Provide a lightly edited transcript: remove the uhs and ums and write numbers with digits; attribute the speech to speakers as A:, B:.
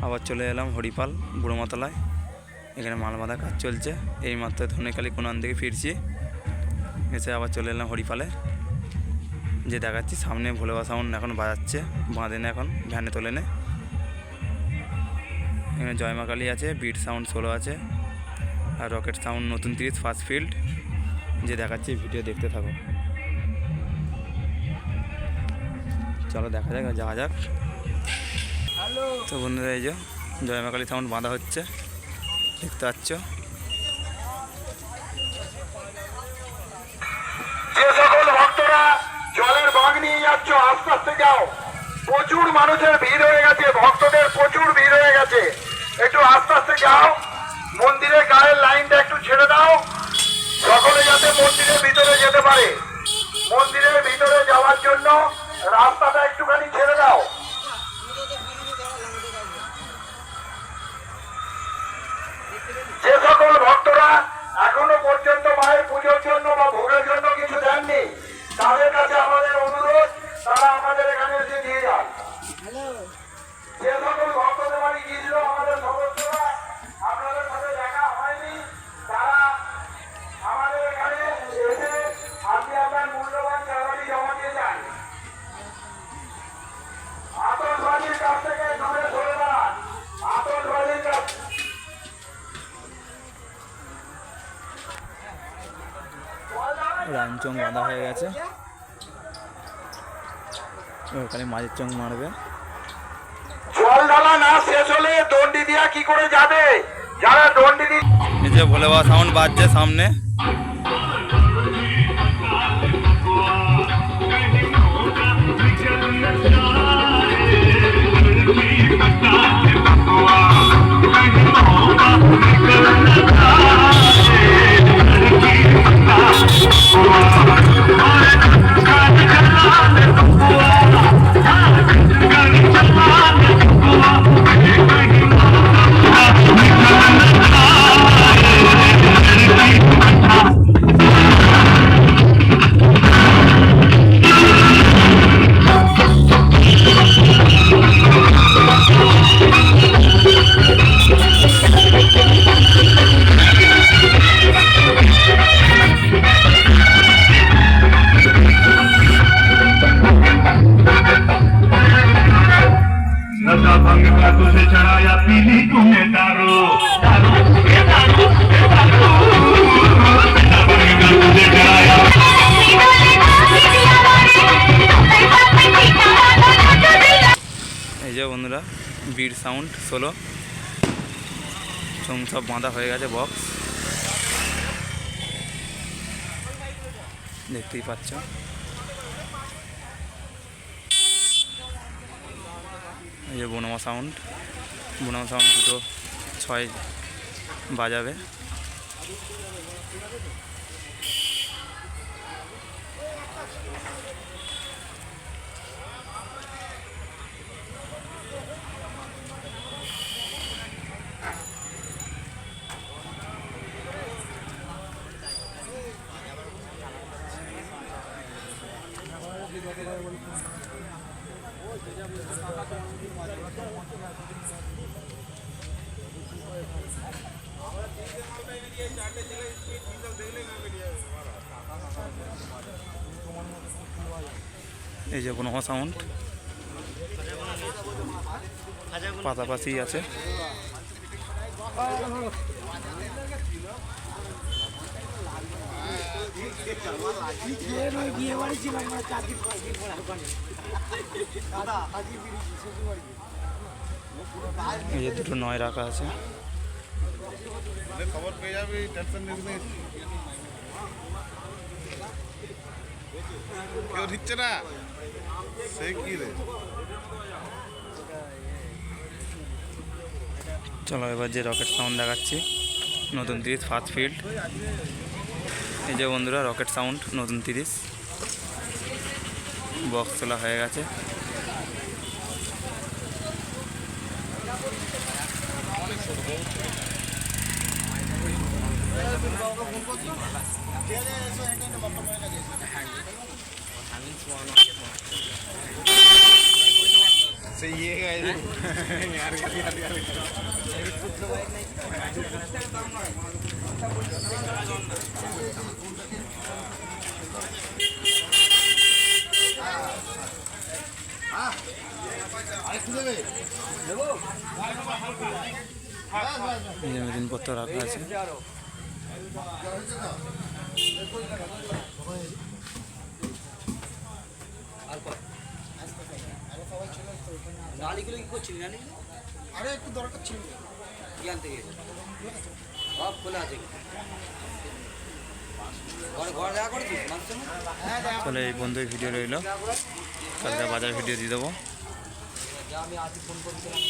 A: আবার চলে এলাম হরিপাল বুড়োমাতলায়। এখানে মাল বাঁধা কাজ চলছে। এইমাত্র ধনেখালি কোনান থেকে ফিরছি, এসে আবার চলে এলাম হরিপালে। যে দেখাচ্ছি সামনে ভোলেবা সাউন্ড এখন বাজাচ্ছে, বাঁধে না এখন, ভ্যানে তোলে নে। এখানে জয়মা কালী আছে, বিট সাউন্ড 16 আছে, আর রকেট সাউন্ড নতুন 30 ফার্স্ট ফিল্ড। যে দেখাচ্ছি ভিডিও দেখতে থাকো। চলো দেখা যাক, যাওয়া যাক। তো বন্ধুরা, এই যে জয়মা কালী সাউন্ড বাঁধা হচ্ছে, দেখতে পাচ্ছ।
B: যে সকল ভক্তরা জলের বাগ নিয়ে যাচ্ছ আস্তে আস্তে যাও, প্রচুর মানুষের ভিড় হয়ে গেছে, ভক্তদের প্রচুর ভিড় হয়ে গেছে, একটু আস্তে আস্তে যাও। মন্দিরের গায়ের লাইনটা একটু ছেড়ে দাও, সকলে যাতে মন্দিরের ভিতরে যেতে পারে। মন্দিরের ভিতরে যাওয়ার জন্য রাস্তাটা একটুখানি ছেড়ে দাও। যে সকল ভক্তরা এখনো পর্যন্ত মায়ের পুজোর জন্য বা ভোগের জন্য কিছু দেননি, তাদের কাছে আমাদের অনুরোধ, তারা আমাদের এখানে এসে দিয়ে যান। যে সকল ভক্তদের বাড়ি গিয়েছিল আমাদের সদস্যরা, আপনাদের সাথে দেখা হয়নি, তারা আমাদের এখানে এসে আপনি আপনার মূল্যবান চাঁদাটি জমা দিয়ে যান। আতশবাজির কাছ থেকে দূরে সরে দাঁড়ান। আতশবাজির কাছ
A: রামচং বাঁধা হয়ে গেছে, ওখানে মাঝের চং মারবে।
B: জল ঢালা না শেষ হলে দণ্ডি দিয়া কি করে যাবে? যারা দণ্ডি দিয়ে
A: এই যে ভোলেবা সাউন্ড বাজছে সামনে।
C: तुझे चढ़ाया पीली तूने दारू दारू दारू तुझे चढ़ाया।
A: এই যে বন্ধুরা, বিট সাউন্ড 16 চং সব বাঁধা হয়ে গেছে, বক্স দেখতেই পাচ্ছ। এই যে বনমা সাউন্ড 2 6 বাজাবে। এই যে বনমা সাউন্ড পাশাপাশি আছে। এই যে দুটো 9 রাখা আছে।
D: খবর পেয়ে যাবি, টেনশন নিস নি। কেউ দিচ্ছে না, সে কি রে।
A: চলো এবার যে রকেট সাউন্ড দেখাচ্ছি, নতুন 30 ফার্স্ট ফিল্ড। এই যে বন্ধুরা, রকেট সাউন্ড নতুন 30 বক্স তোলা হয়ে গেছে।
D: সেই ইয়ে গেছে আর গালি গালি গালি
A: এই যে জিনিসপত্র রাখা আছে।
E: নালিগুলো কি করছিলি নালি?
F: আরে একটু দরকার ছিল।
E: জ্ঞান থেকে সব খোলা আছে। ঘরে দেখা করেছিস মাছ
A: তাহলে এই বন্ধু ভিডিও রইল, কালকে বাজার ভিডিও দিয়ে দেবো।
E: যা আমি আজকে ফোন করেছিলাম।